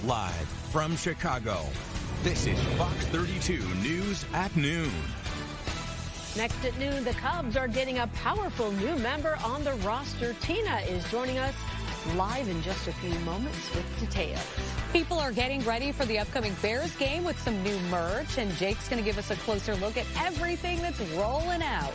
Live from Chicago, this is Fox 32 News at noon. Next at noon, the Cubs are getting a powerful new member on the roster. Tina is joining us live in just a few moments with details. People are getting ready for the upcoming Bears game with some new merch, and Jake's going to give us a closer look at everything that's rolling out.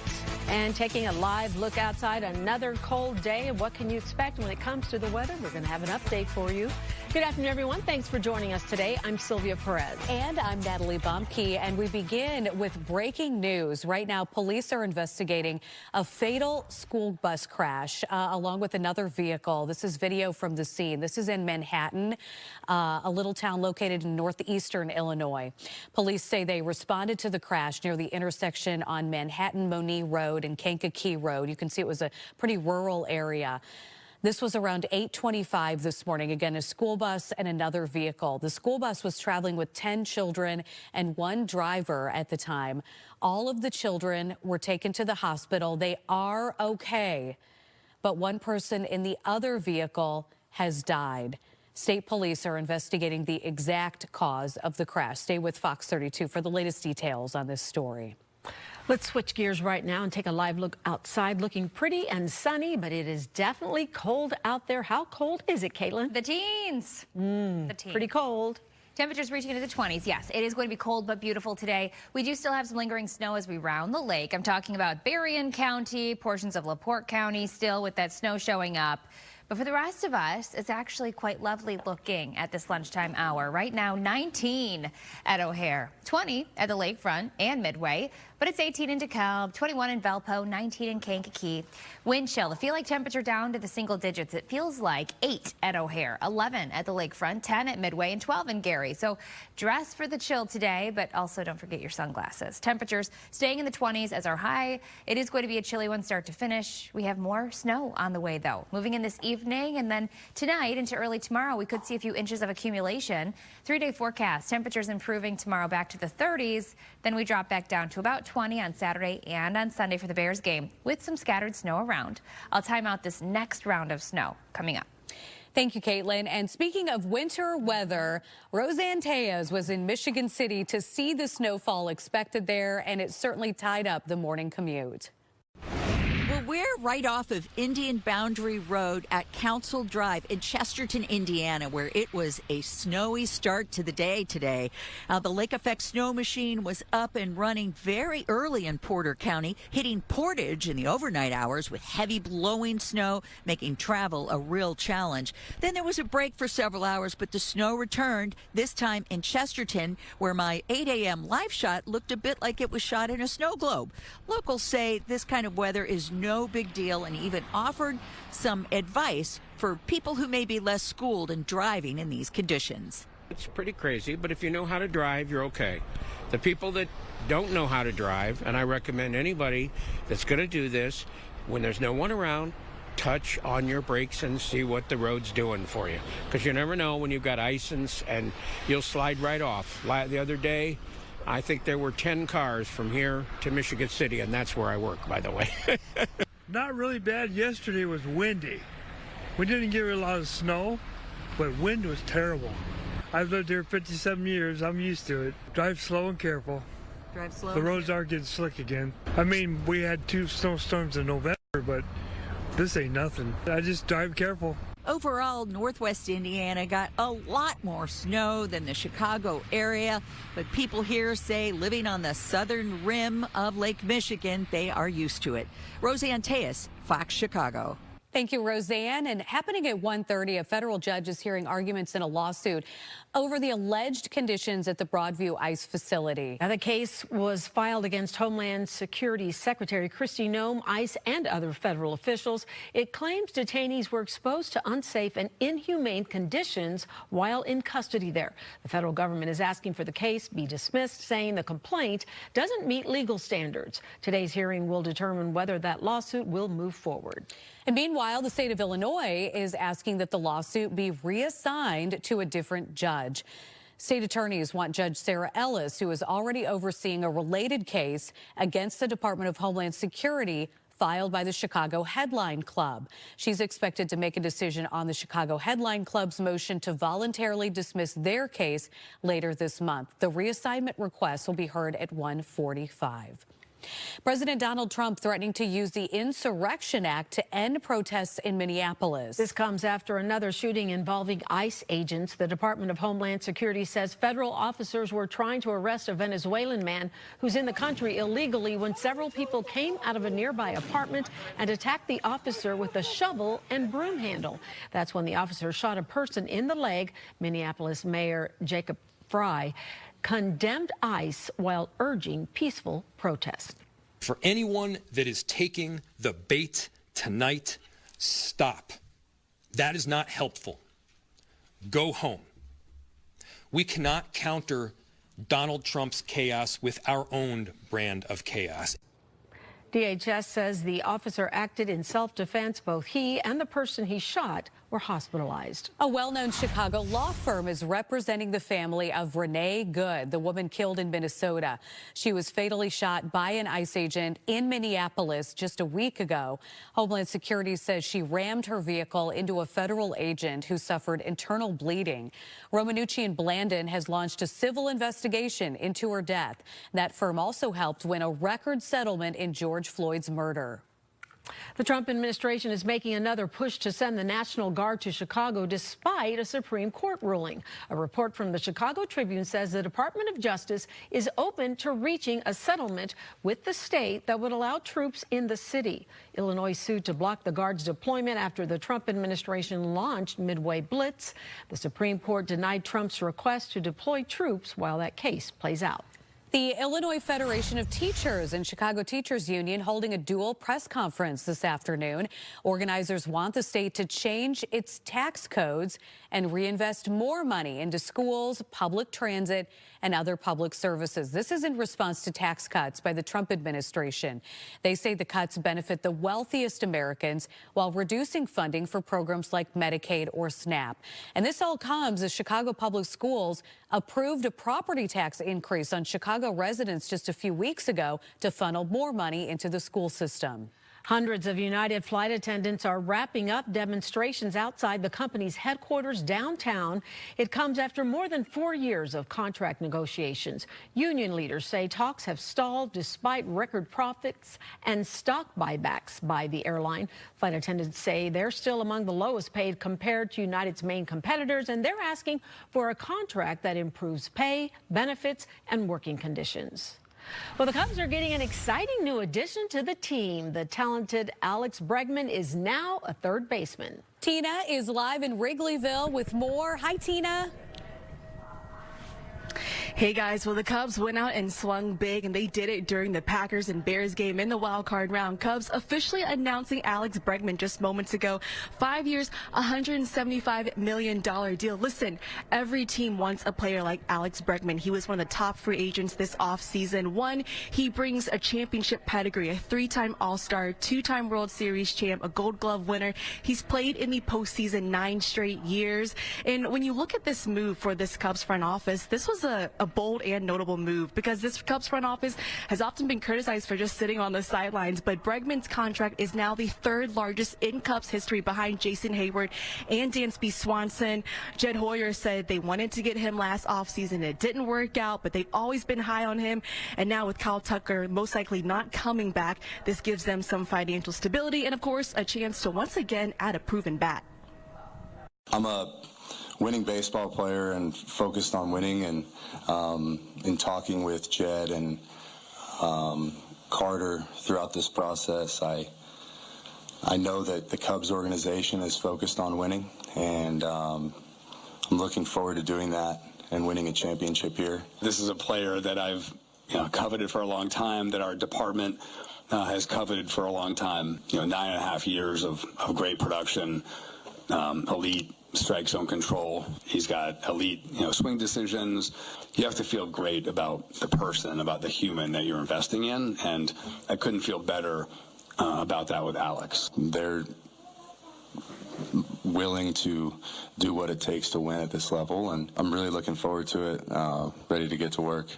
And taking a live look outside, another cold day. And what can you expect when it comes to the weather? We're going to have an update for you. Good afternoon, everyone. Thanks for joining us today. I'm Sylvia Perez. And I'm Natalie Bumpke. And we begin with breaking news. Right now, police are investigating a fatal school bus crash along with another vehicle. This is video from the scene. This is in Manhattan, a little town located in northeastern Illinois. Police say they responded to the crash near the intersection on Manhattan-Monee Road and Kankakee Road. You can see it was a pretty rural area. This was around 8:25 this morning. Again, a school bus and another vehicle. The school bus was traveling with 10 children and one driver at the time. All of the children were taken to the hospital. They are okay, but one person in the other vehicle has died. State police are investigating the exact cause of the crash. Stay with Fox 32 for the latest details on this story. Let's switch gears right now and take a live look outside. Looking pretty and sunny, but it is definitely cold out there. How cold is it, Caitlin? The teens. The teens. Pretty cold. Temperatures reaching into the 20s. Yes, it is going to be cold but beautiful today. We do still have some lingering snow as we round the lake. I'm talking about Berrien County, portions of LaPorte County still with that snow showing up. But for the rest of us, it's actually quite lovely looking at this lunchtime hour. Right now, 19 at O'Hare, 20 at the lakefront and Midway, but it's 18 in DeKalb, 21 in Valpo, 19 in Kankakee. Wind chill, the feel like temperature down to the single digits. It feels like 8 at O'Hare, 11 at the lakefront, 10 at Midway, and 12 in Gary. So dress for the chill today, but also don't forget your sunglasses. Temperatures staying in the 20s as our high. It is going to be a chilly one start to finish. We have more snow on the way, though. Moving in this evening, and then tonight into early tomorrow, we could see a few inches of accumulation. 3-day forecast, temperatures improving tomorrow back to the 30s. Then we drop back down to about 20 on Saturday and on Sunday for the Bears game with some scattered snow around. I'll time out this next round of snow coming up. Thank you, Caitlin. And speaking of winter weather, Roseanne Tejas was in Michigan City to see the snowfall expected there, and it certainly tied up the morning commute. Well, we're right off of Indian Boundary Road at Council Drive in Chesterton, Indiana, where it was a snowy start to the day today. The Lake Effect snow machine was up and running very early in Porter County, hitting Portage in the overnight hours with heavy blowing snow, making travel a real challenge. Then there was a break for several hours, but the snow returned, this time in Chesterton, where my 8 a.m. live shot looked a bit like it was shot in a snow globe. Locals say this kind of weather is no big deal and even offered some advice for people who may be less schooled in driving in these conditions. It's pretty crazy, but if you know how to drive, you're okay. The people that don't know how to drive, and I recommend anybody that's going to do this, when there's no one around, touch on your brakes and see what the road's doing for you. Because you never know when you've got ice and you'll slide right off. The other day, I think there were 10 cars from here to Michigan City, and that's where I work, by the way. Not really bad. Yesterday was windy. We didn't get a lot of snow, but wind was terrible. I've lived here 57 years. I'm used to it. Drive slow and careful. Drive slow. The roads are getting slick again. I mean, we had 2 snowstorms in November, but this ain't nothing. I just drive careful. Overall, Northwest Indiana got a lot more snow than the Chicago area, but people here say living on the southern rim of Lake Michigan, they are used to it. Roseanne Tejas, Fox Chicago. Thank you, Roseanne. And happening at 1:30, a federal judge is hearing arguments in a lawsuit over the alleged conditions at the Broadview ICE facility. Now, the case was filed against Homeland Security Secretary Kristi Noem, ICE, and other federal officials. It claims detainees were exposed to unsafe and inhumane conditions while in custody there. The federal government is asking for the case be dismissed, saying the complaint doesn't meet legal standards. Today's hearing will determine whether that lawsuit will move forward. And meanwhile, the state of Illinois is asking that the lawsuit be reassigned to a different judge. State attorneys want Judge Sarah Ellis, who is already overseeing a related case against the Department of Homeland Security, filed by the Chicago Headline Club. She's expected to make a decision on the Chicago Headline Club's motion to voluntarily dismiss their case later this month. The reassignment request will be heard at 1:45. President Donald Trump threatening to use the Insurrection Act to end protests in Minneapolis. This comes after another shooting involving ICE agents. The Department of Homeland Security says federal officers were trying to arrest a Venezuelan man who's in the country illegally when several people came out of a nearby apartment and attacked the officer with a shovel and broom handle. That's when the officer shot a person in the leg. Minneapolis Mayor Jacob Frey condemned ICE while urging peaceful protest. For anyone that is taking the bait tonight, stop. That is not helpful. Go home. We cannot counter Donald Trump's chaos with our own brand of chaos. DHS says the officer acted in self-defense. Both he and the person he shot were hospitalized. A well-known Chicago law firm is representing the family of Renee Good, the woman killed in Minnesota. She was fatally shot by an ICE agent in Minneapolis just a week ago. Homeland Security says she rammed her vehicle into a federal agent who suffered internal bleeding. Romanucci and Blandon has launched a civil investigation into her death. That firm also helped win a record settlement in George Floyd's murder. The Trump administration is making another push to send the National Guard to Chicago despite a Supreme Court ruling. A report from the Chicago Tribune says the Department of Justice is open to reaching a settlement with the state that would allow troops in the city. Illinois sued to block the Guard's deployment after the Trump administration launched Midway Blitz. The Supreme Court denied Trump's request to deploy troops while that case plays out. The Illinois Federation of Teachers and Chicago Teachers Union holding a dual press conference this afternoon. Organizers want the state to change its tax codes and reinvest more money into schools, public transit, and other public services. This is in response to tax cuts by the Trump administration. They say the cuts benefit the wealthiest Americans while reducing funding for programs like Medicaid or SNAP. And this all comes as Chicago Public Schools approved a property tax increase on Chicago residents just a few weeks ago to funnel more money into the school system. Hundreds of United flight attendants are wrapping up demonstrations outside the company's headquarters downtown. It comes after more than 4 years of contract negotiations. Union leaders say talks have stalled despite record profits and stock buybacks by the airline. Flight attendants say they're still among the lowest paid compared to United's main competitors, and they're asking for a contract that improves pay, benefits, and working conditions. Well, the Cubs are getting an exciting new addition to the team. The talented Alex Bregman is now a third baseman. Tina is live in Wrigleyville with more. Hi, Tina. Hey guys, well the Cubs went out and swung big, and they did it during the Packers and Bears game in the wild card round. Cubs officially announcing Alex Bregman just moments ago. 5 years, $175 million deal. Listen, every team wants a player like Alex Bregman. He was one of the top free agents this offseason. One, he brings a championship pedigree, a 3-time All-Star, 2-time World Series champ, a Gold Glove winner. He's played in the postseason 9 straight years. And when you look at this move for this Cubs front office, this was a bold and notable move, because this Cubs front office has often been criticized for just sitting on the sidelines, but Bregman's contract is now the 3rd largest in Cubs history behind Jason Hayward and Dansby Swanson. Jed Hoyer said they wanted to get him last offseason. It didn't work out, but they've always been high on him. And now with Kyle Tucker most likely not coming back, this gives them some financial stability and, of course, a chance to once again add a proven bat. I'm a winning baseball player and focused on winning, and in talking with Jed and Carter throughout this process, I know that the Cubs organization is focused on winning, and I'm looking forward to doing that and winning a championship here. This is a player that I've coveted for a long time, that our department has coveted for a long time. 9.5 years of great production, elite strike zone control. He's got elite, swing decisions. You have to feel great about the person, about the human that you're investing in, and I couldn't feel better about that with Alex. They're willing to do what it takes to win at this level, and I'm really looking forward to it, ready to get to work.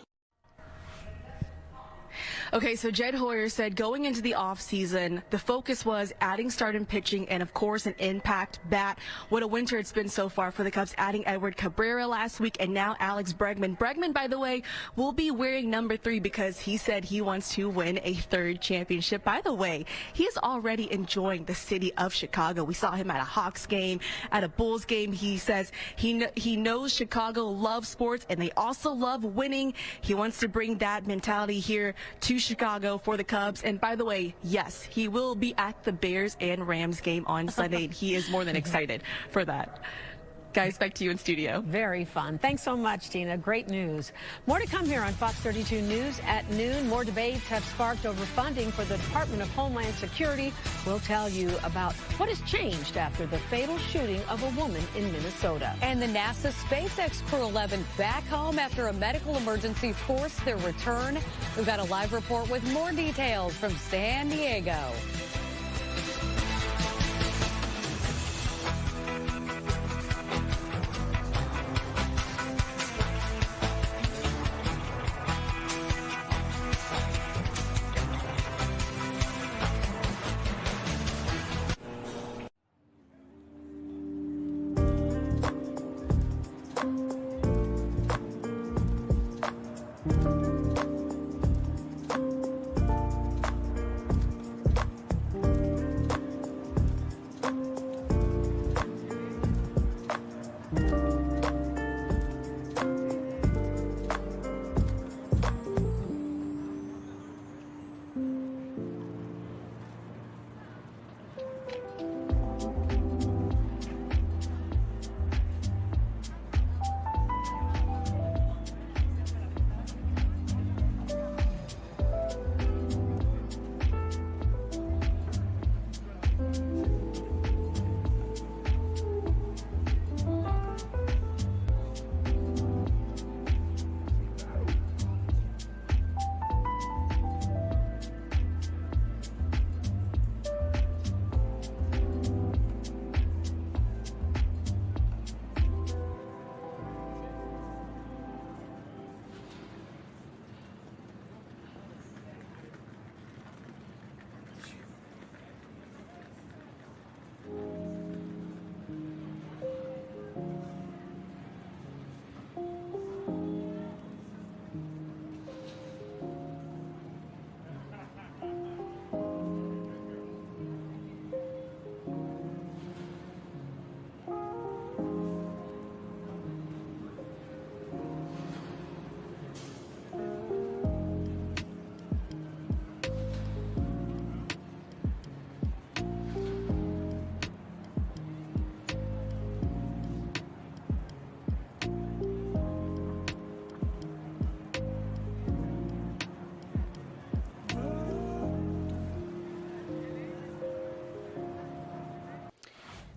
Okay, so Jed Hoyer said going into the offseason, the focus was adding starting pitching and, of course, an impact bat. What a winter it's been so far for the Cubs, adding Edward Cabrera last week and now Alex Bregman. Bregman, by the way, will be wearing number 3 because he said he wants to win a 3rd championship. By the way, he is already enjoying the city of Chicago. We saw him at a Hawks game, at a Bulls game. He says he knows Chicago loves sports and they also love winning. He wants to bring that mentality here to Chicago for the Cubs. And by the way, yes, he will be at the Bears and Rams game on Sunday. And he is more than excited for that. Guys, back to you in studio. Very fun. Thanks so much, Tina. Great news. More to come here on Fox 32 News at noon. More debates have sparked over funding for the Department of Homeland Security. We'll tell you about what has changed after the fatal shooting of a woman in Minnesota. And the NASA SpaceX Crew 11 back home after a medical emergency forced their return. We've got a live report with more details from San Diego.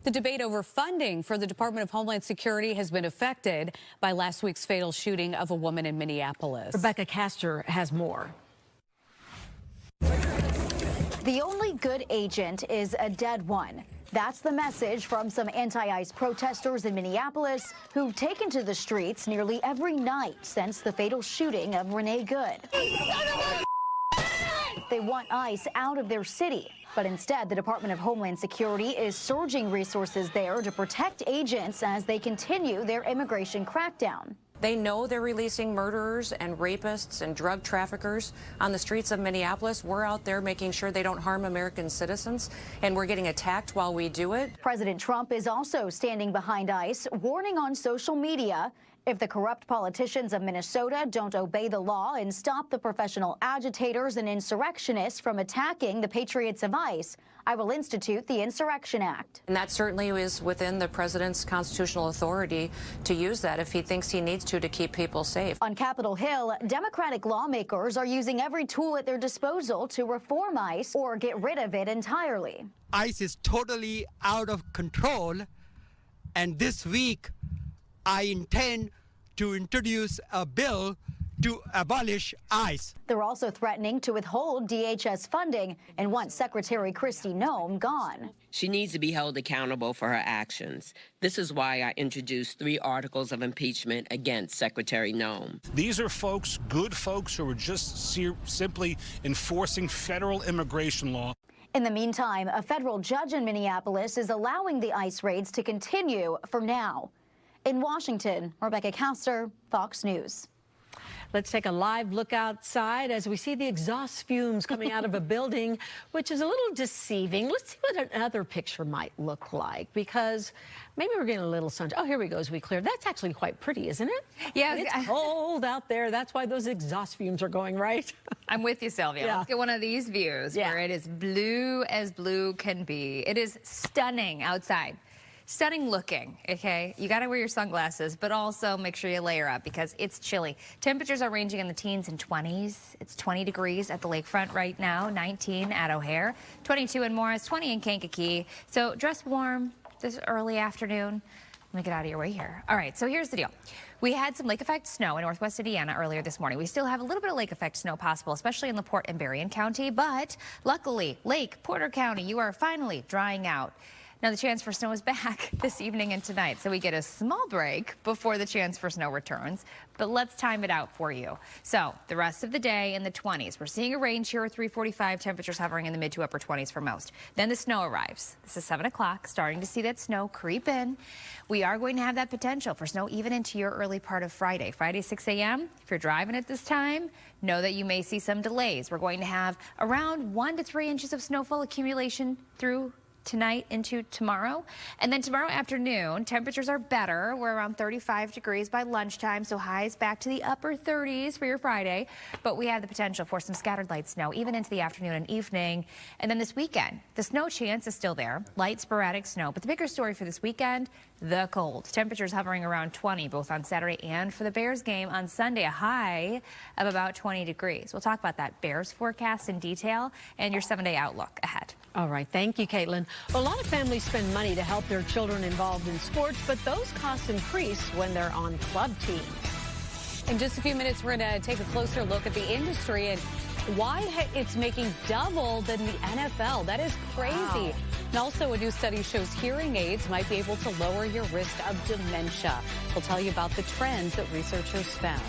The debate over funding for the Department of Homeland Security has been affected by last week's fatal shooting of a woman in Minneapolis. Rebecca Castor has more. The only good agent is a dead one. That's the message from some anti-ICE protesters in Minneapolis who've taken to the streets nearly every night since the fatal shooting of Renee Good. They want ICE out of their city, but instead the Department of Homeland Security is surging resources there to protect agents as they continue their immigration crackdown. They know they're releasing murderers and rapists and drug traffickers on the streets of Minneapolis. We're out there making sure they don't harm American citizens, and we're getting attacked while we do it. President Trump is also standing behind ICE, warning on social media if the corrupt politicians of Minnesota don't obey the law and stop the professional agitators and insurrectionists from attacking the patriots of ICE, I will institute the Insurrection Act. And that certainly is within the president's constitutional authority to use that if he thinks he needs to keep people safe. On Capitol Hill, Democratic lawmakers are using every tool at their disposal to reform ICE or get rid of it entirely. ICE is totally out of control, and this week I intend to introduce a bill to abolish ICE. They're also threatening to withhold DHS funding and want Secretary Kristi Noem gone. She needs to be held accountable for her actions. This is why I introduced 3 articles of impeachment against Secretary Noem. These are folks, good folks, who are just simply enforcing federal immigration law. In the meantime, a federal judge in Minneapolis is allowing the ICE raids to continue for now. In Washington, Rebecca Castor, Fox News. Let's take a live look outside as we see the exhaust fumes coming out of a building, which is a little deceiving. Let's see what another picture might look like, because maybe we're getting a little sunshine. Oh, here we go as we clear. That's actually quite pretty, isn't it? Yeah. It's cold out there. That's why those exhaust fumes are going, right? I'm with you, Sylvia. Yeah. Let's get one of these views where it is blue as blue can be. It is stunning outside. Stunning looking, okay? You gotta wear your sunglasses, but also make sure you layer up because it's chilly. Temperatures are ranging in the teens and 20s. It's 20 degrees at the lakefront right now, 19 at O'Hare, 22 in Morris, 20 in Kankakee. So dress warm this early afternoon. Let me get out of your way here. All right, so here's the deal. We had some lake effect snow in northwest Indiana earlier this morning. We still have a little bit of lake effect snow possible, especially in LaPorte and Berrien County, but luckily, Lake, Porter County, you are finally drying out. Now, the chance for snow is back this evening and tonight, so we get a small break before the chance for snow returns. But let's time it out for you. So the rest of the day in the 20s. We're seeing a range here at 3:45, temperatures hovering in the mid to upper 20s for most. Then the snow arrives. This is 7 o'clock, starting to see that snow creep in. We are going to have that potential for snow even into your early part of Friday. Friday, 6 a.m. If you're driving at this time, know that you may see some delays. We're going to have around 1 to 3 inches of snowfall accumulation through tonight into tomorrow. And then tomorrow afternoon, temperatures are better. We're around 35 degrees by lunchtime, so highs back to the upper 30s for your Friday. But we have the potential for some scattered light snow even into the afternoon and evening. And then this weekend, the snow chance is still there. Light sporadic snow. But the bigger story for this weekend, the cold. Temperatures hovering around 20 both on Saturday and for the Bears game on Sunday, a high of about 20 degrees. We'll talk about that Bears forecast in detail and your 7-day outlook ahead. All right. Thank you, Caitlin. A lot of families spend money to help their children involved in sports, but those costs increase when they're on club teams. In just a few minutes, we're going to take a closer look at the industry and why it's making double than the NFL. That is crazy. Wow. And also, a new study shows hearing aids might be able to lower your risk of dementia. We'll tell you about the trends that researchers found.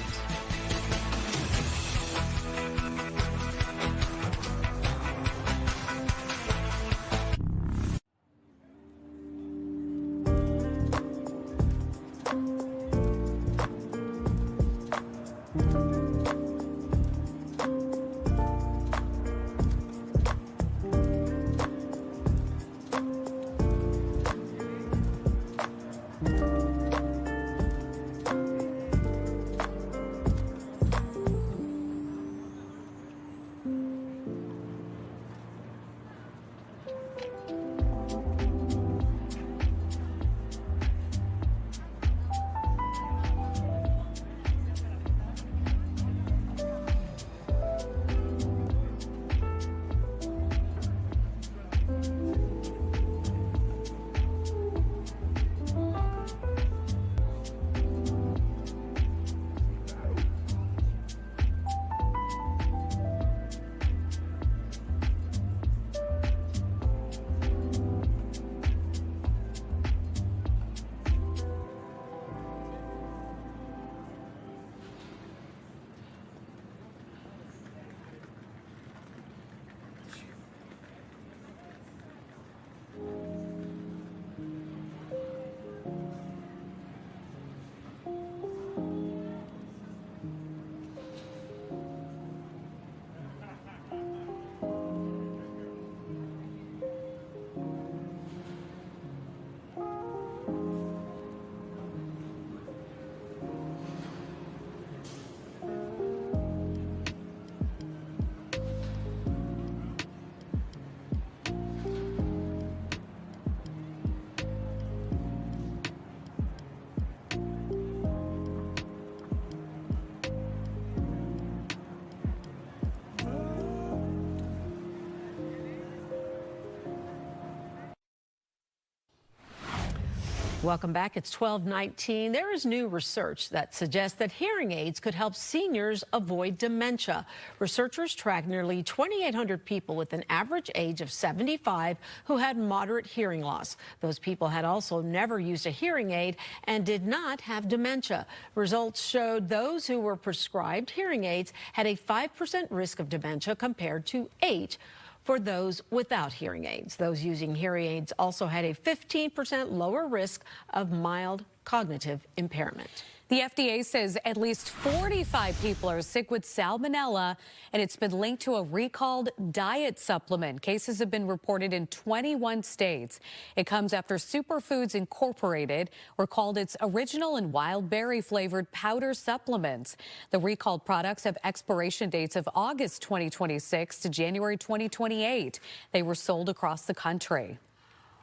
Welcome back. It's 12:19. There is new research that suggests that hearing aids could help seniors avoid dementia. Researchers tracked nearly 2,800 people with an average age of 75 who had moderate hearing loss. Those people had also never used a hearing aid and did not have dementia. Results showed those who were prescribed hearing aids had a 5% risk of dementia compared to 8% for those without hearing aids. Those using hearing aids also had a 15% lower risk of mild cognitive impairment. The FDA says at least 45 people are sick with salmonella, and it's been linked to a recalled diet supplement. Cases have been reported in 21 states. It comes after Superfoods Incorporated recalled its original and wild berry flavored powder supplements. The recalled products have expiration dates of August 2026 to January 2028. They were sold across the country.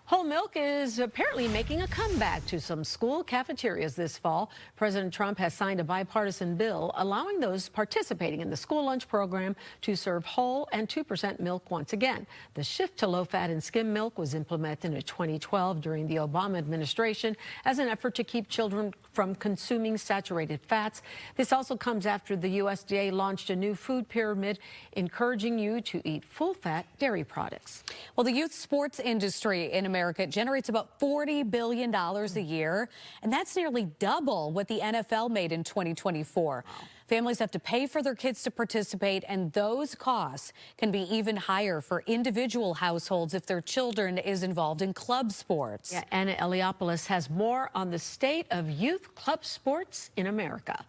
Whole milk is apparently making a comeback to some school cafeterias this fall. President Trump has signed a bipartisan bill allowing those participating in the school lunch program to serve whole and 2% milk once again. The shift to low-fat and skim milk was implemented in 2012 during the Obama administration as an effort to keep children from consuming saturated fats. This also comes after the USDA launched a new food pyramid encouraging you to eat full-fat dairy products. Well, the youth sports industry in America generates about $40 billion a year, and that's nearly double what the NFL made in 2024. Families have to pay for their kids to participate, and those costs can be even higher for individual households if their children is involved in club sports. Yeah, Anna Eliopoulos has more on the state of youth club sports in America.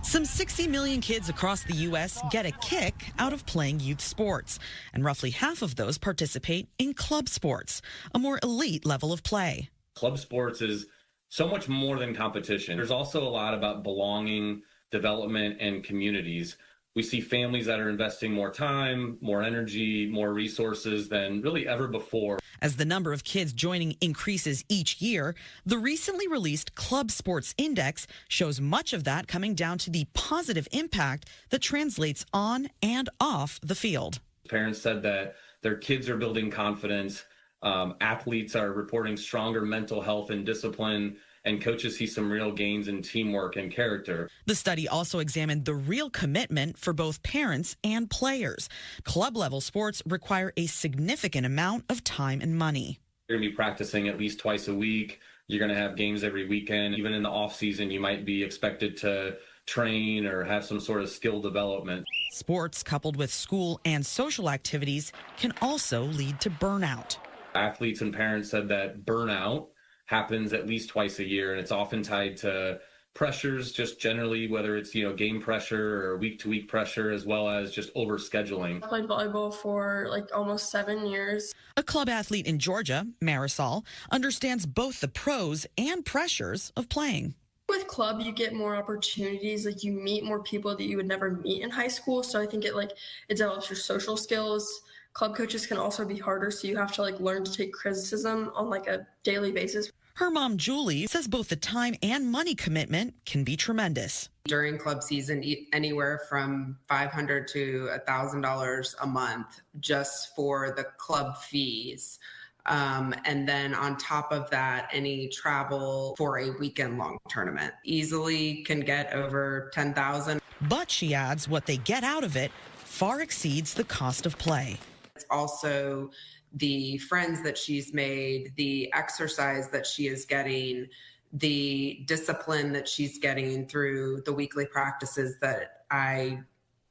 Some 60 million kids across the U.S. get a kick out of playing youth sports, and roughly half of those participate in club sports, a more elite level of play. Club sports is so much more than competition. There's also a lot about belonging, development, and communities. We see families that are investing more time, more energy, more resources than really ever before. As the number of kids joining increases each year, the recently released Club Sports Index shows much of that coming down to the positive impact that translates on and off the field. Parents said that their kids are building confidence, athletes are reporting stronger mental health and discipline, and coaches see some real gains in teamwork and character. The study also examined the real commitment for both parents and players. Club-level sports require a significant amount of time and money. You're going to be practicing at least twice a week. You're going to have games every weekend. Even in the off-season, you might be expected to train or have some sort of skill development. Sports coupled with school and social activities can also lead to burnout. Athletes and parents said that burnout happens at least twice a year, and it's often tied to pressures, just generally, whether it's, game pressure or week-to-week pressure, as well as just overscheduling. I played volleyball for almost 7 years. A club athlete in Georgia, Marisol, understands both the pros and pressures of playing. With club, you get more opportunities. You meet more people that you would never meet in high school. So I think it develops your social skills. Club coaches can also be harder, so you have to learn to take criticism on a daily basis. Her mom, Julie, says both the time and money commitment can be tremendous. During club season, anywhere from $500 to $1,000 a month just for the club fees. And then on top of that, any travel for a weekend-long tournament easily can get over $10,000. But she adds what they get out of it far exceeds the cost of play. It's also the friends that she's made, the exercise that she is getting, the discipline that she's getting through the weekly practices that I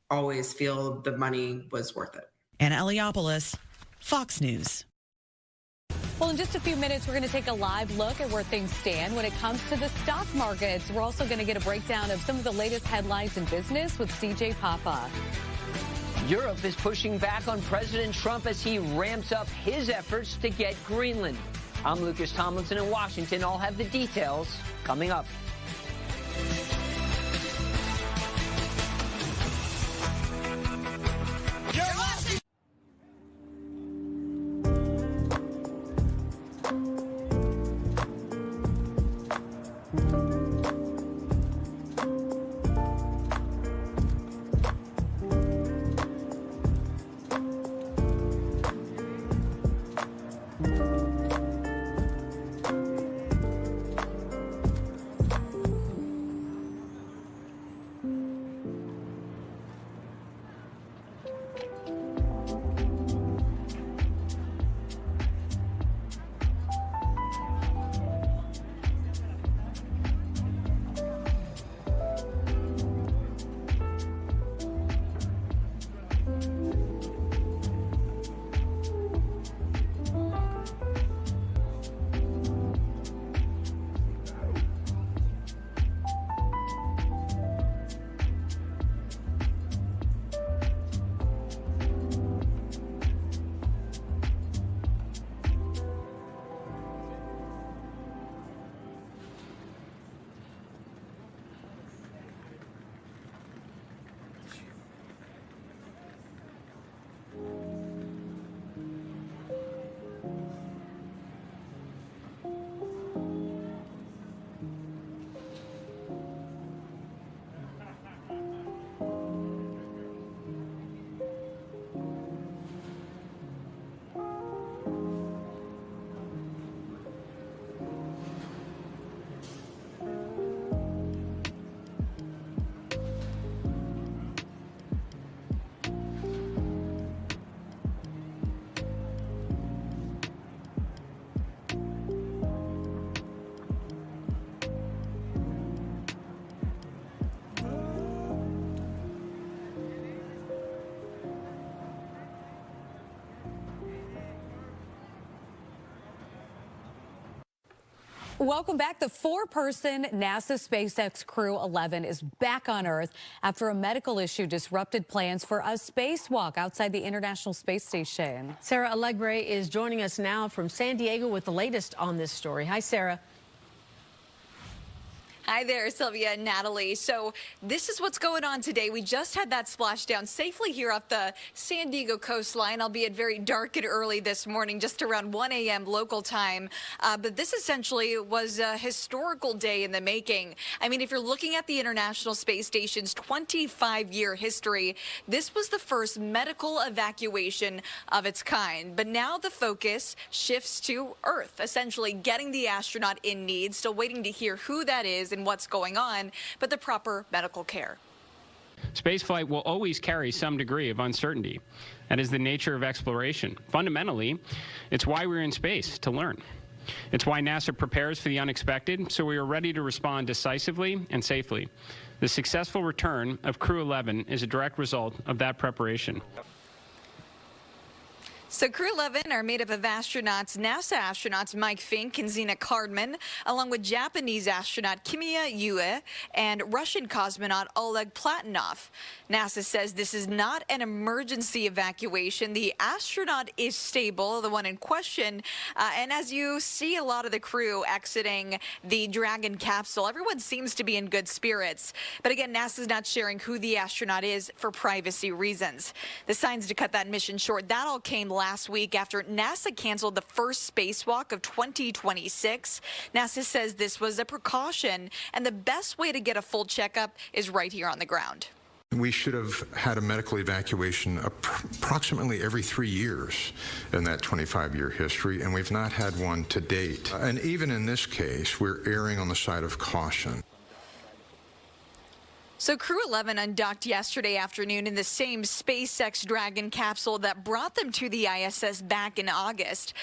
always feel the money was worth it. Anna Eliopoulos, Fox News. Well, in just a few minutes, we're going to take a live look at where things stand when it comes to the stock markets. We're also going to get a breakdown of some of the latest headlines in business with CJ Papa. Europe is pushing back on President Trump as he ramps up his efforts to get Greenland. I'm Lucas Tomlinson in Washington. I'll have the details coming up. Welcome back. The four-person NASA SpaceX Crew 11 is back on Earth after a medical issue disrupted plans for a spacewalk outside the International Space Station. Sarah Allegre is joining us now from San Diego with the latest on this story. Hi, Sarah. Hi there, Sylvia and Natalie. So this is what's going on today. We just had that splashdown safely here off the San Diego coastline, albeit very dark and early this morning, just around 1 a.m. local time. But this essentially was a historical day in the making. I mean, if you're looking at the International Space Station's 25-year history, this was the first medical evacuation of its kind. But now the focus shifts to Earth, essentially getting the astronaut in need. Still waiting to hear who that is and what's going on, but the proper medical care. Spaceflight will always carry some degree of uncertainty. That is the nature of exploration. Fundamentally, it's why we're in space, to learn. It's why NASA prepares for the unexpected, so we are ready to respond decisively and safely. The successful return of Crew 11 is a direct result of that preparation. So Crew 11 are made up of NASA astronauts Mike Fink and Zena Cardman, along with Japanese astronaut Kimiya Yue and Russian cosmonaut Oleg Platonov. NASA says this is not an emergency evacuation. The astronaut is stable, the one in question. And as you see a lot of the crew exiting the Dragon capsule, everyone seems to be in good spirits. But again, NASA's not sharing who the astronaut is for privacy reasons. The signs to cut that mission short, that all came last week after NASA canceled the first spacewalk of 2026. NASA says this was a precaution, and the best way to get a full checkup is right here on the ground. We should have had a medical evacuation approximately every 3 years in that 25-year history, and we've not had one to date. And even in this case, we're erring on the side of caution. So Crew 11 undocked yesterday afternoon in the same SpaceX Dragon capsule that brought them to the ISS back in August.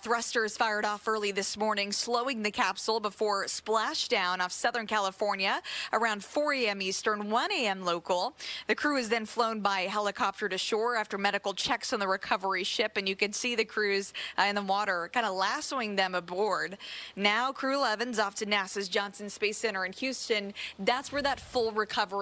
Thrusters fired off early this morning, slowing the capsule before splashdown off Southern California around 4 a.m. Eastern, 1 a.m. local. The crew is then flown by helicopter to shore after medical checks on the recovery ship, and you can see the crews in the water kind of lassoing them aboard. Now Crew 11's off to NASA's Johnson Space Center in Houston. That's where that full recovery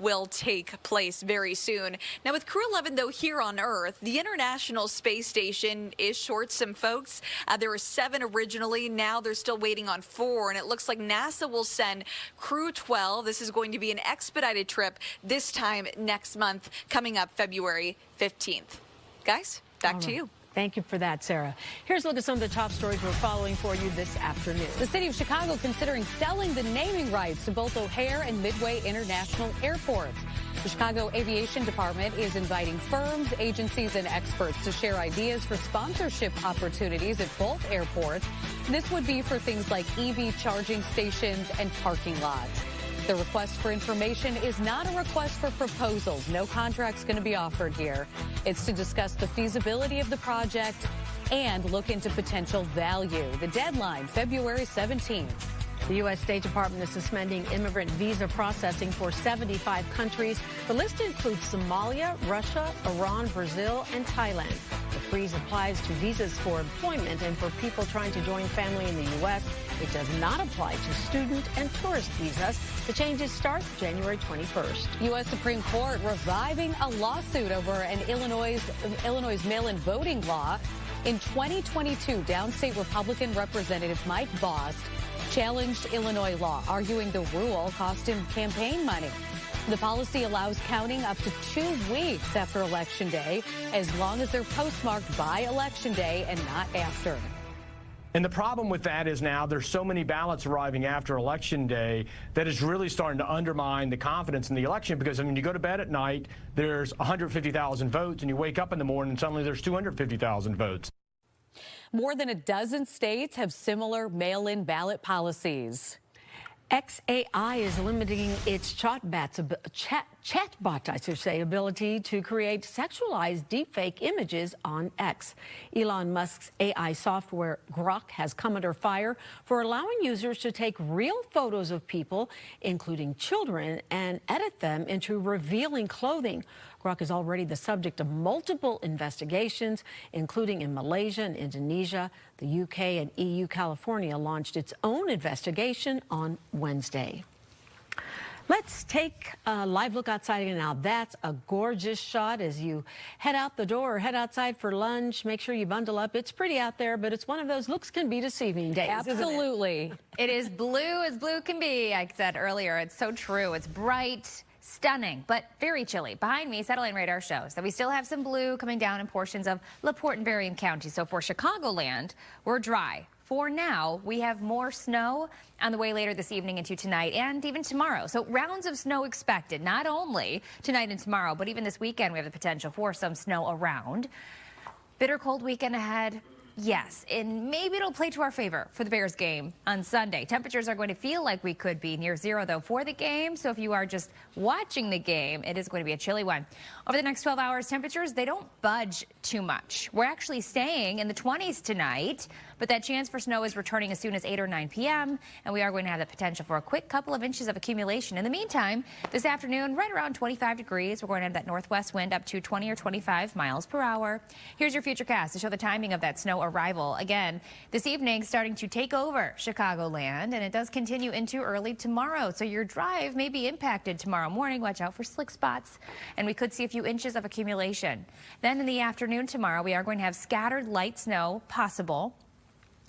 will take place very soon. Now with Crew 11, though, here on Earth, the International Space Station is short some folks. There were 7 originally. Now they're still waiting on 4, and it looks like NASA will send Crew 12. This is going to be an expedited trip this time next month, coming up February 15th. Guys, back to you. Thank you for that, Sarah. Here's a look at some of the top stories we're following for you this afternoon. The city of Chicago considering selling the naming rights to both O'Hare and Midway International airports. The Chicago Aviation Department is inviting firms, agencies, and experts to share ideas for sponsorship opportunities at both airports. This would be for things like EV charging stations and parking lots. The request for information is not a request for proposals. No contract's going to be offered here. It's to discuss the feasibility of the project and look into potential value. The deadline, February 17th. The U.S. State Department is suspending immigrant visa processing for 75 countries. The list includes Somalia, Russia, Iran, Brazil, and Thailand. The freeze applies to visas for employment and for people trying to join family in the U.S. It does not apply to student and tourist visas. The changes start January 21st. U.S. Supreme Court reviving a lawsuit over an Illinois mail-in voting law. In 2022, downstate Republican Representative Mike Bost challenged Illinois law, arguing the rule cost him campaign money. The policy allows counting up to 2 weeks after Election Day, as long as they're postmarked by Election Day and not after. And the problem with that is now there's so many ballots arriving after Election Day that is really starting to undermine the confidence in the election, because, I mean, you go to bed at night, there's 150,000 votes, and you wake up in the morning and suddenly there's 250,000 votes. More than a dozen states have similar mail-in ballot policies. XAI is limiting its chatbot, I should say, ability to create sexualized deepfake images on X. Elon Musk's AI software Grok has come under fire for allowing users to take real photos of people, including children, and edit them into revealing clothing. Grok is already the subject of multiple investigations, including in Malaysia and Indonesia. The UK and EU. California launched its own investigation on Wednesday. Let's take a live look outside again now. That's a gorgeous shot as you head out the door or head outside for lunch. Make sure you bundle up. It's pretty out there, but it's one of those looks can be deceiving days. Absolutely. It is blue as blue can be. I said earlier, it's so true. It's bright, stunning, but very chilly. Behind me, satellite radar shows that we still have some blue coming down in portions of LaPorte and Berrien County. So for Chicagoland, we're dry. For now, we have more snow on the way later this evening into tonight and even tomorrow. So rounds of snow expected, not only tonight and tomorrow, but even this weekend we have the potential for some snow around. Bitter cold weekend ahead. Yes, and maybe it'll play to our favor for the Bears game on Sunday. Temperatures are going to feel like we could be near zero, though, for the game. So if you are just watching the game, it is going to be a chilly one. Over the next 12 hours, temperatures, they don't budge too much. We're actually staying in the 20s tonight, but that chance for snow is returning as soon as 8 or 9 p.m., and we are going to have the potential for a quick couple of inches of accumulation. In the meantime, this afternoon, right around 25 degrees, we're going to have that northwest wind up to 20 or 25 miles per hour. Here's your futurecast to show the timing of that snow arrival. Again, this evening starting to take over Chicagoland, and it does continue into early tomorrow. So your drive may be impacted tomorrow morning. Watch out for slick spots, and we could see a few inches of accumulation. Then in the afternoon tomorrow, we are going to have scattered light snow possible.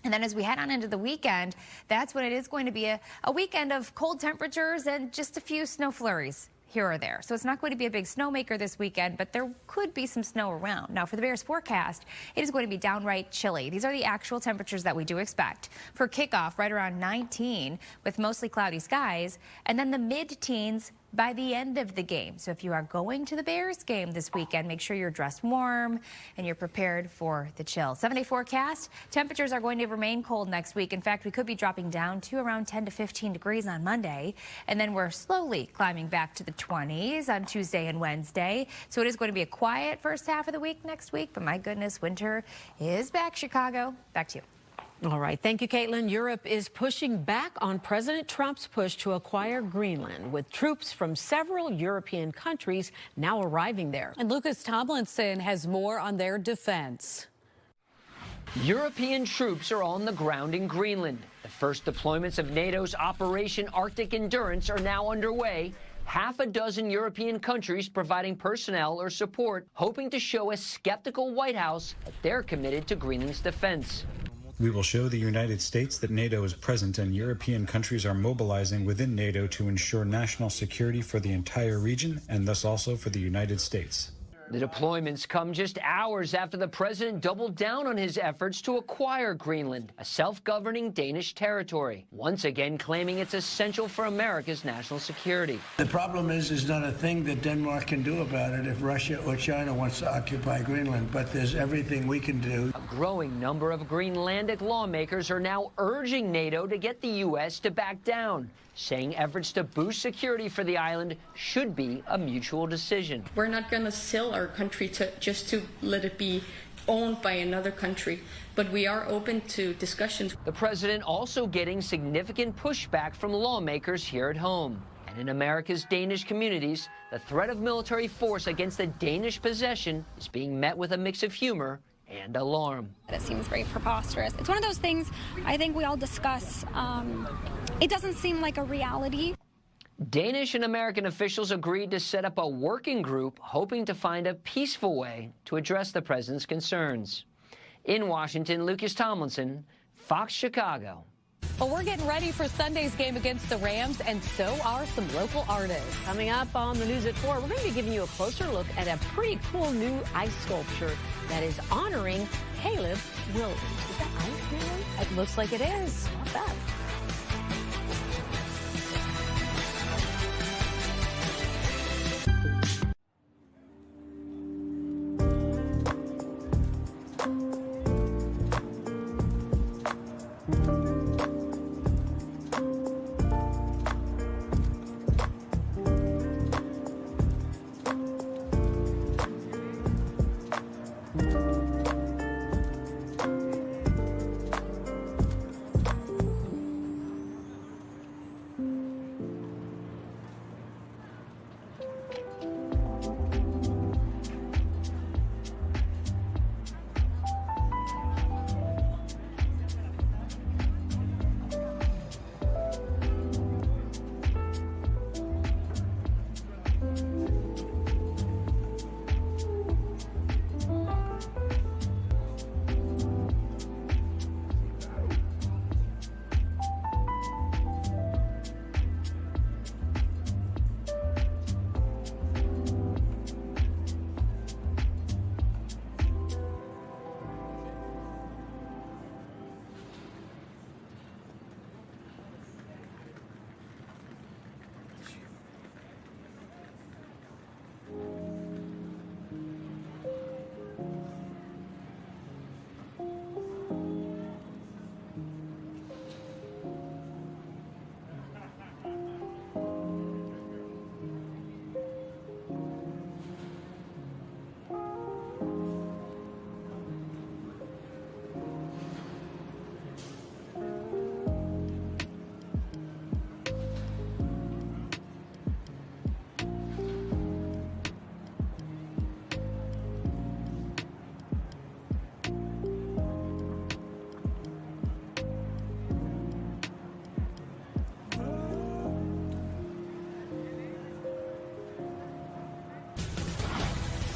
And then as we head on into the weekend, that's when it is going to be a weekend of cold temperatures and just a few snow flurries here or there. So it's not going to be a big snowmaker this weekend, but there could be some snow around. Now for the Bears forecast, it is going to be downright chilly. These are the actual temperatures that we do expect. For kickoff, right around 19 with mostly cloudy skies, and then the mid-teens by the end of the game. So if you are going to the Bears game this weekend, make sure you're dressed warm and you're prepared for the chill. 7-day forecast, temperatures are going to remain cold next week. In fact, we could be dropping down to around 10 to 15 degrees on Monday, and then we're slowly climbing back to the 20s on Tuesday and Wednesday. So it is going to be a quiet first half of the week next week, but my goodness, winter is back. Chicago, back to you. All right. Thank you, Caitlin. Europe is pushing back on President Trump's push to acquire Greenland, with troops from several European countries now arriving there. And Lucas Tomlinson has more on their defense. European troops are on the ground in Greenland. The first deployments of NATO's Operation Arctic Endurance are now underway. Half a dozen European countries providing personnel or support, hoping to show a skeptical White House that they're committed to Greenland's defense. We will show the United States that NATO is present and European countries are mobilizing within NATO to ensure national security for the entire region and thus also for the United States. The deployments come just hours after the president doubled down on his efforts to acquire Greenland, a self-governing Danish territory, once again claiming it's essential for America's national security. The problem is there's not a thing that Denmark can do about it if Russia or China wants to occupy Greenland, but there's everything we can do. A growing number of Greenlandic lawmakers are now urging NATO to get the U.S. to back down, saying efforts to boost security for the island should be a mutual decision. We're not going to sell our country just to let it be owned by another country, but we are open to discussions. The president also getting significant pushback from lawmakers here at home. And in America's Danish communities, the threat of military force against the Danish possession is being met with a mix of humor and alarm. It seems very preposterous. It's one of those things I think we all discuss. It doesn't seem like a reality. Danish and American officials agreed to set up a working group hoping to find a peaceful way to address the president's concerns. In Washington, Lucas Tomlinson, Fox Chicago. Well, we're getting ready for Sunday's game against the Rams, and so are some local artists. Coming up on the news at 4, we're going to be giving you a closer look at a pretty cool new ice sculpture that is honoring Caleb Williams. Is that ice, really? It looks like it is. Not bad.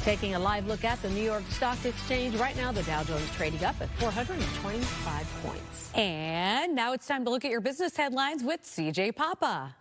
Taking a live look at the New York Stock Exchange right now, the Dow Jones trading up at 425 points. And now it's time to look at your business headlines with CJ Papa.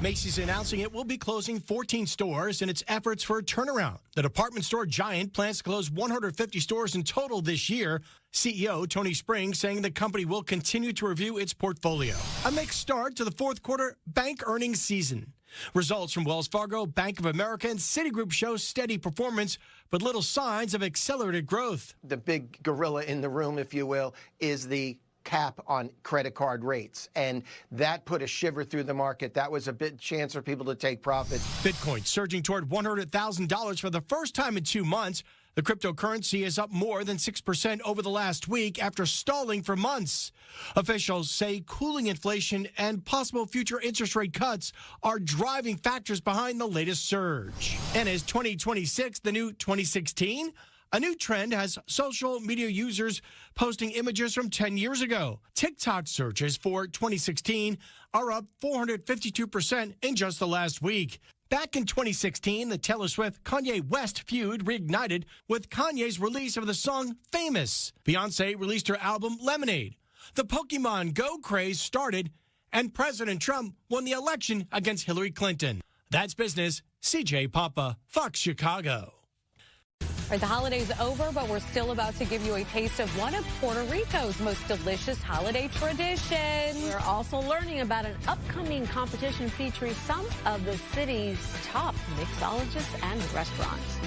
Macy's announcing it will be closing 14 stores in its efforts for a turnaround. The department store giant plans to close 150 stores in total this year. CEO Tony Spring saying the company will continue to review its portfolio. A mixed start to the fourth quarter bank earnings season. Results from Wells Fargo, Bank of America, and Citigroup show steady performance, but little signs of accelerated growth. The big gorilla in the room, if you will, is the cap on credit card rates. And that put a shiver through the market. That was a big chance for people to take profits. Bitcoin surging toward $100,000 for the first time in 2 months. The cryptocurrency is up more than 6% over the last week after stalling for months. Officials say cooling inflation and possible future interest rate cuts are driving factors behind the latest surge. And is 2026 the new 2016? A new trend has social media users posting images from 10 years ago. TikTok searches for 2016 are up 452% in just the last week. Back in 2016, the Taylor Swift-Kanye West feud reignited with Kanye's release of the song Famous. Beyoncé released her album Lemonade. The Pokemon Go craze started, and President Trump won the election against Hillary Clinton. That's business. CJ Papa, Fox Chicago. All right, the holiday's over, but we're still about to give you a taste of one of Puerto Rico's most delicious holiday traditions. We're also learning about an upcoming competition featuring some of the city's top mixologists and restaurants.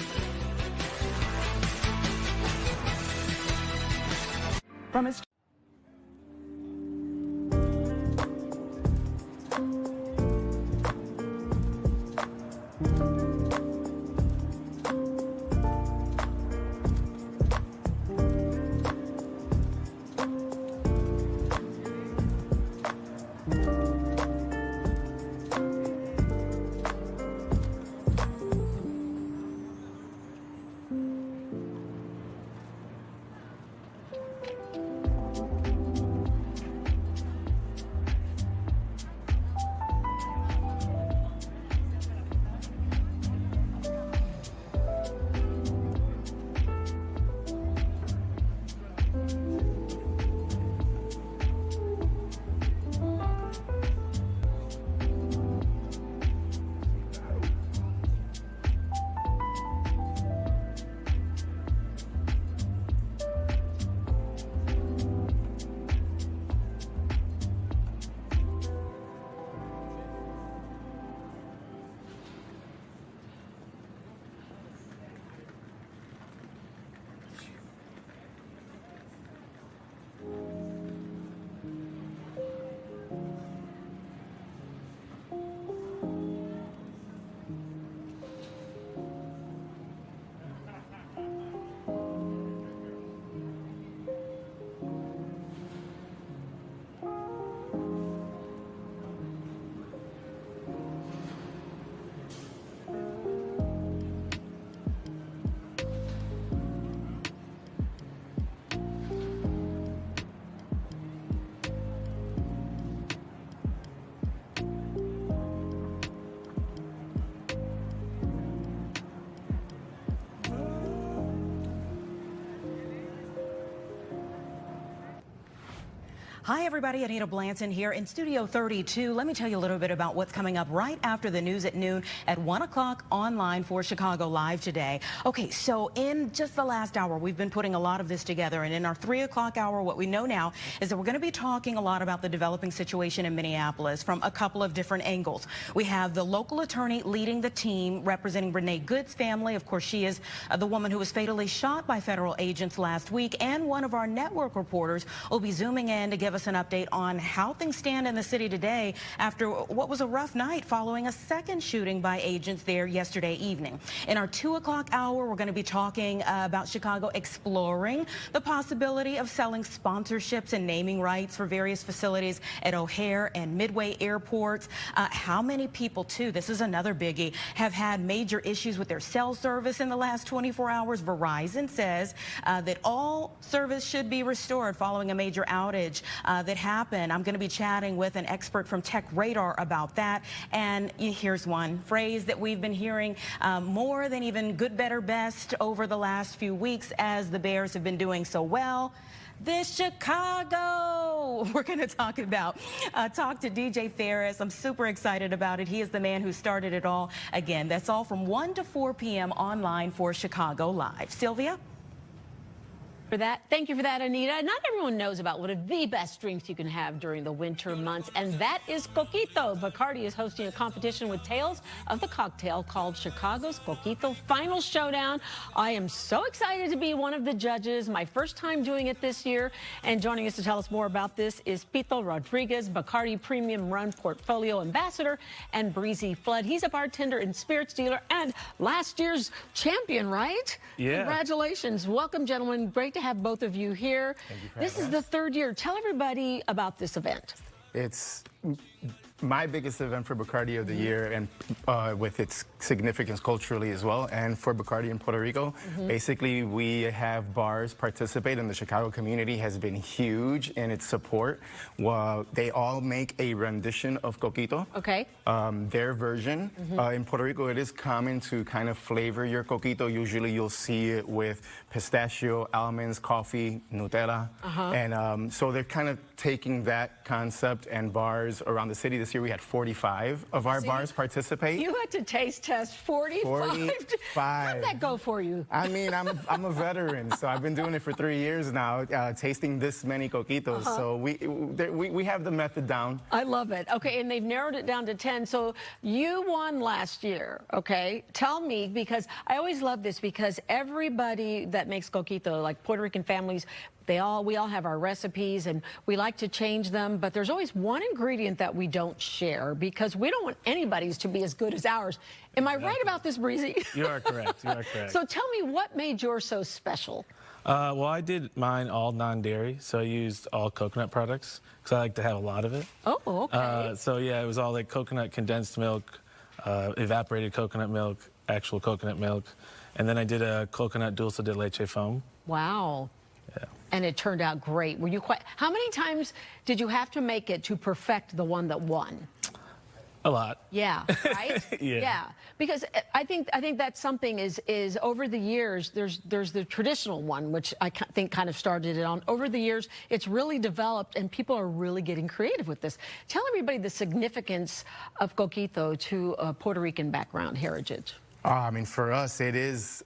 From his Hi, everybody. Anita Blanton here in Studio 32. Let me tell you a little bit about what's coming up right after the news at noon at 1 o'clock online for Chicago Live today. Okay, so in just the last hour, we've been putting a lot of this together. And in our 3 o'clock hour, what we know now is that we're going to be talking a lot about the developing situation in Minneapolis from a couple of different angles. We have the local attorney leading the team representing Renee Good's family. Of course, she is the woman who was fatally shot by federal agents last week. And one of our network reporters will be zooming in to give us an update on how things stand in the city today after what was a rough night following a second shooting by agents there yesterday evening. In our 2 o'clock hour, we're going to be talking about Chicago exploring the possibility of selling sponsorships and naming rights for various facilities at O'Hare and Midway airports. How many people, too, this is another biggie, have had major issues with their cell service in the last 24 hours? Verizon says that all service should be restored following a major outage that happened. I'm going to be chatting with an expert from Tech Radar about that. And here's one phrase that we've been hearing more than even good, better, best over the last few weeks as the Bears have been doing so well. This Chicago. We're going to talk to DJ Ferris. I'm super excited about it. He is the man who started it all. Again, that's all from 1 to 4 p.m. online for Chicago Live. Sylvia? Thank you for that, Anita. Not everyone knows about one of the best drinks you can have during the winter months, and that is Coquito. Bacardi is hosting a competition with Tales of the Cocktail called Chicago's Coquito Final Showdown. I am so excited to be one of the judges, my first time doing it this year, and joining us to tell us more about this is Pito Rodriguez, Bacardi Premium Run Portfolio Ambassador, and Breezy Flood. He's a bartender and spirits dealer and last year's champion, right? Yeah. Congratulations. Welcome, gentlemen. Great to have both of you here. This is the third year. Tell everybody about this event. It's my biggest event for Bacardi of the year, and with its significance culturally as well, and for Bacardi in Puerto Rico. Basically, we have bars participate, and the Chicago community has been huge in its support. Well, they all make a rendition of Coquito. Okay. Their version. In Puerto Rico, it is common to kind of flavor your Coquito. Usually, you'll see it with pistachio, almonds, coffee, Nutella. And so they're kind of taking that concept, and bars around the city. This year we had 45 of our bars participate. You had to taste test 45. How'd that go for you? I mean, I'm a veteran, so I've been doing it for 3 years now, tasting this many Coquitos. So we have the method down. I love it. Okay, and they've narrowed it down to 10. So you won last year, okay? Tell me, because I always love this, because everybody that makes Coquito, like Puerto Rican families, we all have our recipes and we like to change them, but there's always one ingredient that we don't share because we don't want anybody's to be as good as ours. Am I right about this, Breezy? You are correct. You are correct. So tell me, what made yours so special? Well, I did mine all non-dairy, so I used all coconut products because I like to have a lot of it. Oh, okay. So yeah, it was all like coconut condensed milk, evaporated coconut milk, actual coconut milk, and then I did a coconut dulce de leche foam. Wow. Yeah. And it turned out great. Were you how many times did you have to make it to perfect the one that won? A lot. Yeah, right? Yeah. Because I think that's something is over the years, there's the traditional one, which I think kind of started it on. Over the years, it's really developed and people are really getting creative with this. Tell everybody the significance of Coquito to a Puerto Rican background heritage. I mean, for us, it is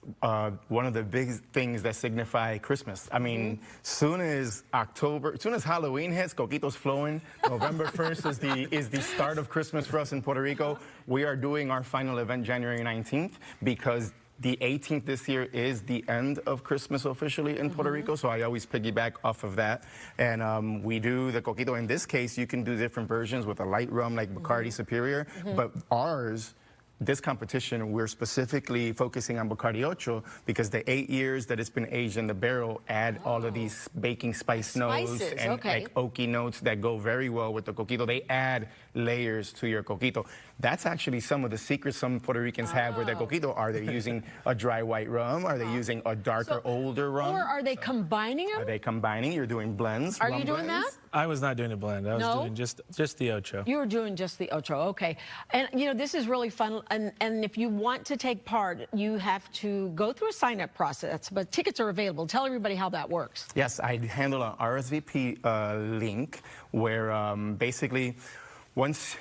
one of the big things that signify Christmas. I mean, soon as Halloween hits, Coquito's flowing. November 1st is the start of Christmas for us in Puerto Rico. We are doing our final event January 19th because the 18th this year is the end of Christmas officially in Puerto Rico, so I always piggyback off of that. And we do the Coquito. In this case, you can do different versions with a light rum like Bacardi Superior, but ours, this competition, we're specifically focusing on Bacardi Ocho because the 8 years that it's been aged in the barrel add all of these baking spice notes and like oaky notes that go very well with the Coquito. They add layers to your Coquito. That's actually some of the secrets some Puerto Ricans have with their Coquito. Are they using a dry white rum? Are they using a darker, older rum? Or are they combining them? Are they combining? You're doing blends. Are you doing that? I was not doing a blend. I was doing just the Ocho. You were doing just the Ocho, okay. And, you know, this is really fun. And if you want to take part, you have to go through a sign-up process, but tickets are available. Tell everybody how that works. Yes, I handle an RSVP link where basically once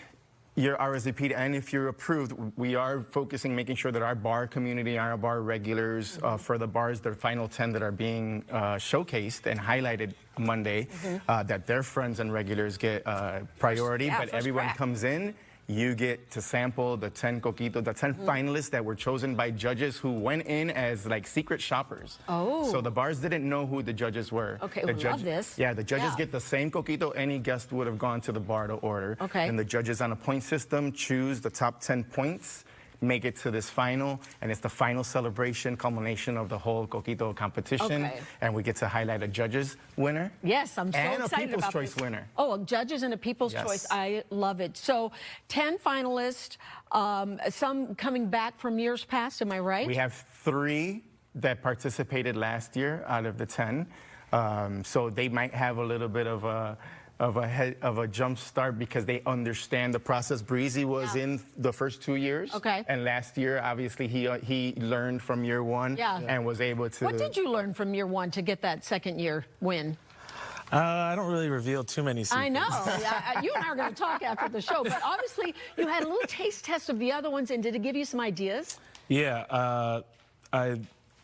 you're RSVP'd and if you're approved, we are focusing, making sure that our bar community and our bar regulars for the bars, the final 10 that are being showcased and highlighted Monday, that their friends and regulars get priority, but everyone comes in. You get to sample the 10 Coquitos, the 10 finalists that were chosen by judges who went in as like secret shoppers. Oh. So the bars didn't know who the judges were. Okay, we love this. Yeah, the judges get the same Coquito any guest would have gone to the bar to order. Okay. And the judges on a point system choose the top 10 points, make it to this final, and it's the final celebration, culmination of the whole Coquito competition. Okay. And we get to highlight a judge's winner. Yes, I'm so excited about And a People's Choice this. winner. Oh, a judges and a People's Choice. I love it. So 10 finalists, some coming back from years past, am I right? We have 3 that participated last year out of the 10. So they might have a little bit of a of a jump start because they understand the process. Breezy was in the first 2 years. Okay. And last year, obviously, he learned from year one and was able to. What did you learn from year one to get that second year win? I don't really reveal too many secrets. I know. You and I are going to talk after the show, but obviously you had a little taste test of the other ones, and did it give you some ideas? Yeah, I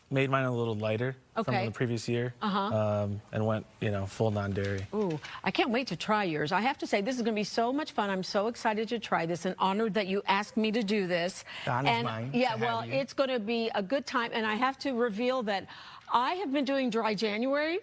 made mine a little lighter from the previous year, and went, full non-dairy. Ooh, I can't wait to try yours. I have to say, this is going to be so much fun. I'm so excited to try this and honored that you asked me to do this. Donna's mine. Yeah, well, it's going to be a good time, and I have to reveal that I have been doing dry January.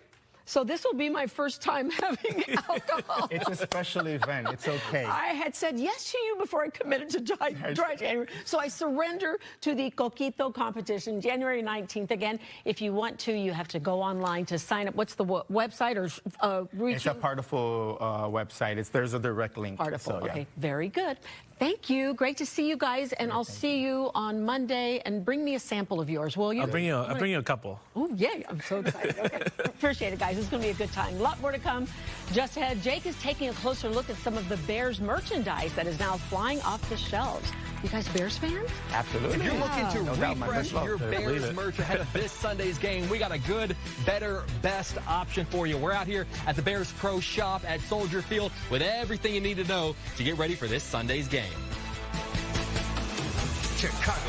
So this will be my first time having alcohol. It's a special event. It's okay. I had said yes to you before I committed to dry January. So I surrender to the Coquito competition, January 19th. Again, if you want to, you have to go online to sign up. What's the website or reach? It's a Partiful website. There's a direct link. Partiful. So, Okay, very good. Thank you. Great to see you guys, and I'll see you on Monday. And bring me a sample of yours, will you? I'll bring you a couple. Oh yeah, I'm so excited. Okay, appreciate it, guys. It's going to be a good time. A lot more to come. Just ahead, Jake is taking a closer look at some of the Bears merchandise that is now flying off the shelves. You guys Bears fans? Absolutely. If you're looking to refresh your Bears merch ahead of this Sunday's game, we got a good, better, best option for you. We're out here at the Bears Pro Shop at Soldier Field with everything you need to know to get ready for this Sunday's game. Chicago.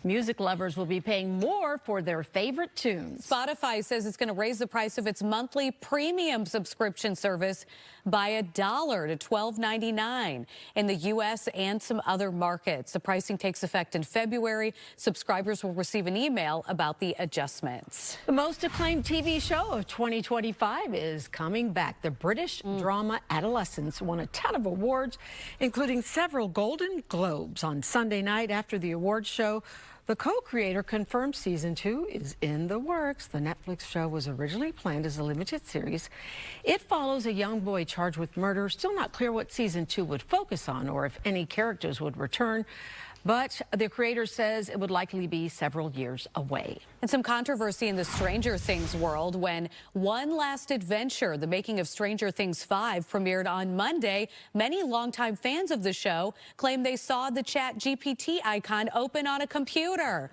Music lovers will be paying more for their favorite tunes. Spotify says it's going to raise the price of its monthly premium subscription service by $1 to $12.99 in the U.S. and some other markets. The pricing takes effect in February. Subscribers will receive an email about the adjustments. The most acclaimed TV show of 2025 is coming back. The British drama Adolescence won a ton of awards, including several Golden Globes. On Sunday night after the awards show, the co-creator confirmed season 2 is in the works. The Netflix show was originally planned as a limited series. It follows a young boy charged with murder. Still not clear what season 2 would focus on or if any characters would return. But the creator says it would likely be several years away. And some controversy in the Stranger Things world when One Last Adventure, the making of Stranger Things 5, premiered on Monday. Many longtime fans of the show claim they saw the ChatGPT icon open on a computer.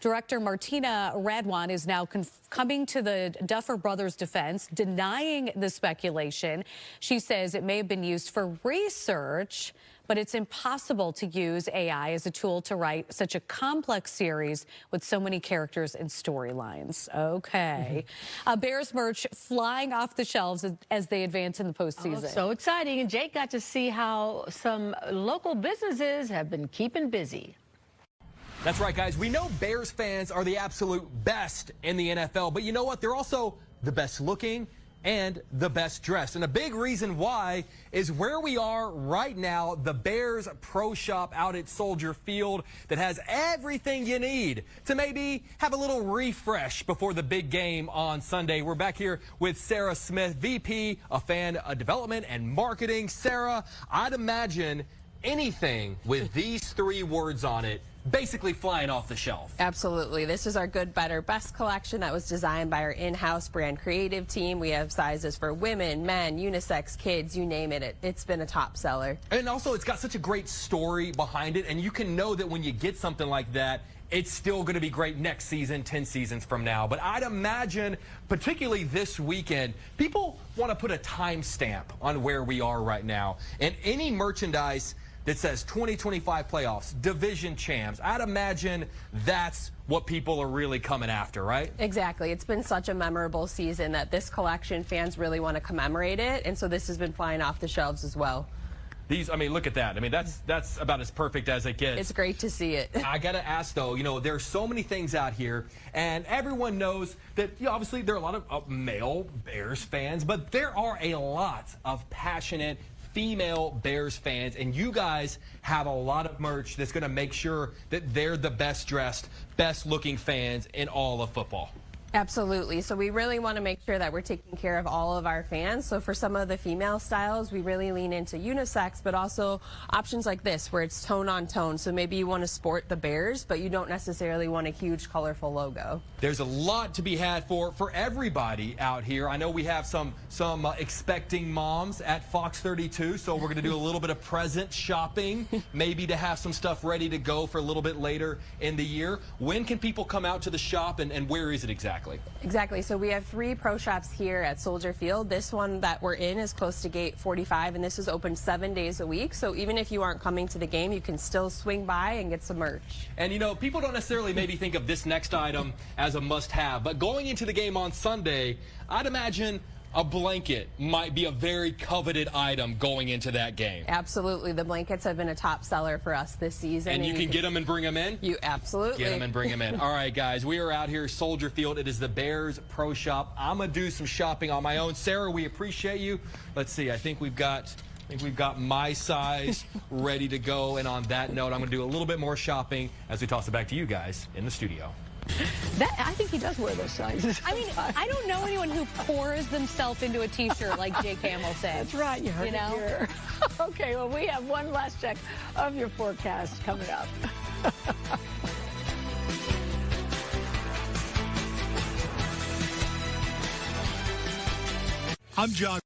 Director Martina Radwan is now coming to the Duffer Brothers' defense, denying the speculation. She says it may have been used for research, but it's impossible to use AI as a tool to write such a complex series with so many characters and storylines. Okay. Bears merch flying off the shelves as they advance in the postseason. Oh, so exciting. And Jake got to see how some local businesses have been keeping busy. That's right, guys. We know Bears fans are the absolute best in the NFL, but you know what? They're also the best looking and the best dressed. And a big reason why is where we are right now, the Bears Pro Shop out at Soldier Field that has everything you need to maybe have a little refresh before the big game on Sunday. We're back here with Sarah Smith, VP of Fan Development and Marketing. Sarah, I'd imagine anything with these 3 words on it basically flying off the shelf. Absolutely. This is our good, better, best collection that was designed by our in-house brand creative team. We have sizes for women, men, unisex, kids, you name it. It's been a top seller. And also, it's got such a great story behind it, and you can know that when you get something like that, it's still going to be great next season, 10 seasons from now. But I'd imagine, particularly this weekend, people want to put a timestamp on where we are right now. And any merchandise that says 2025 playoffs, division champs, I'd imagine that's what people are really coming after, right? Exactly. It's been such a memorable season that this collection, fans really want to commemorate it. And so this has been flying off the shelves as well. These, I mean, look at that. I mean, that's about as perfect as it gets. It's great to see it. I got to ask, though, you know, there's so many things out here, and everyone knows that, you know, obviously there are a lot of male Bears fans, but there are a lot of passionate female Bears fans, and you guys have a lot of merch that's going to make sure that they're the best dressed, best looking fans in all of football. Absolutely. So we really want to make sure that we're taking care of all of our fans. So for some of the female styles, we really lean into unisex, but also options like this where it's tone on tone. So maybe you want to sport the Bears, but you don't necessarily want a huge colorful logo. There's a lot to be had for everybody out here. I know we have some expecting moms at Fox 32, so we're going to do a little bit of present shopping, maybe to have some stuff ready to go for a little bit later in the year. When can people come out to the shop, and where is it exactly? Exactly. So we have 3 pro shops here at Soldier Field. This one that we're in is close to gate 45, and this is open 7 days a week. So even if you aren't coming to the game, you can still swing by and get some merch. And, you know, people don't necessarily maybe think of this next item as a must-have, but going into the game on Sunday, I'd imagine a blanket might be a very coveted item going into that game. Absolutely. The blankets have been a top seller for us this season. And you can get them and bring them in? You absolutely. Get them and bring them in. All right, guys, we are out here at Soldier Field. It is the Bears Pro Shop. I'm going to do some shopping on my own. Sarah, we appreciate you. Let's see. I think we've got my size ready to go. And on that note, I'm going to do a little bit more shopping as we toss it back to you guys in the studio. I think he does wear those sizes. I mean, I don't know anyone who pours themselves into a T-shirt like Jake Hamill said. That's right. You heard it here. Okay, well, we have one last check of your forecast coming up. I'm John.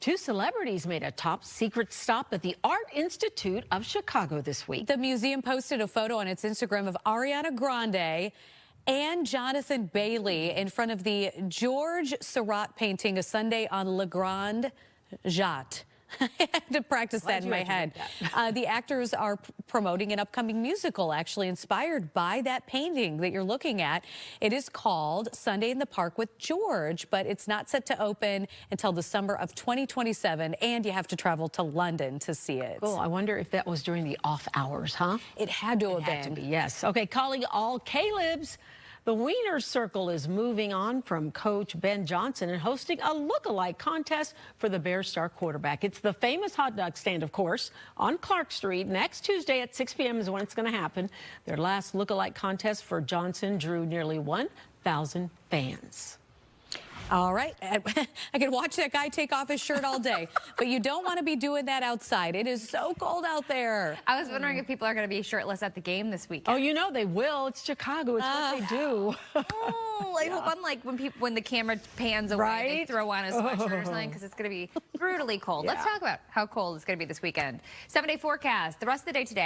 2 celebrities made a top secret stop at the Art Institute of Chicago this week. The museum posted a photo on its Instagram of Ariana Grande and Jonathan Bailey in front of the George Seurat painting, A Sunday on Le Grand Jatte. I had to practice that in my head. The actors are promoting an upcoming musical actually inspired by that painting that you're looking at. It is called Sunday in the Park with George, but it's not set to open until the summer of 2027, and you have to travel to London to see it. Cool. I wonder if that was during the off hours, huh? It had to have been. Had to be, yes. Okay, calling all Caleb's. The Wiener Circle is moving on from coach Ben Johnson and hosting a look-alike contest for the Bears star quarterback. It's the famous hot dog stand, of course, on Clark Street. Next Tuesday at 6 p.m. is when it's going to happen. Their last look-alike contest for Johnson drew nearly 1,000 fans. All right. I could watch that guy take off his shirt all day, but you don't want to be doing that outside. It is so cold out there. I was wondering if people are going to be shirtless at the game this weekend. Oh, you know they will. It's Chicago. It's what they do. I hope unlike when the camera pans away, they throw on a sweatshirt or something, because it's going to be brutally cold. Let's talk about how cold it's going to be this weekend. 7-day forecast. The rest of the day today.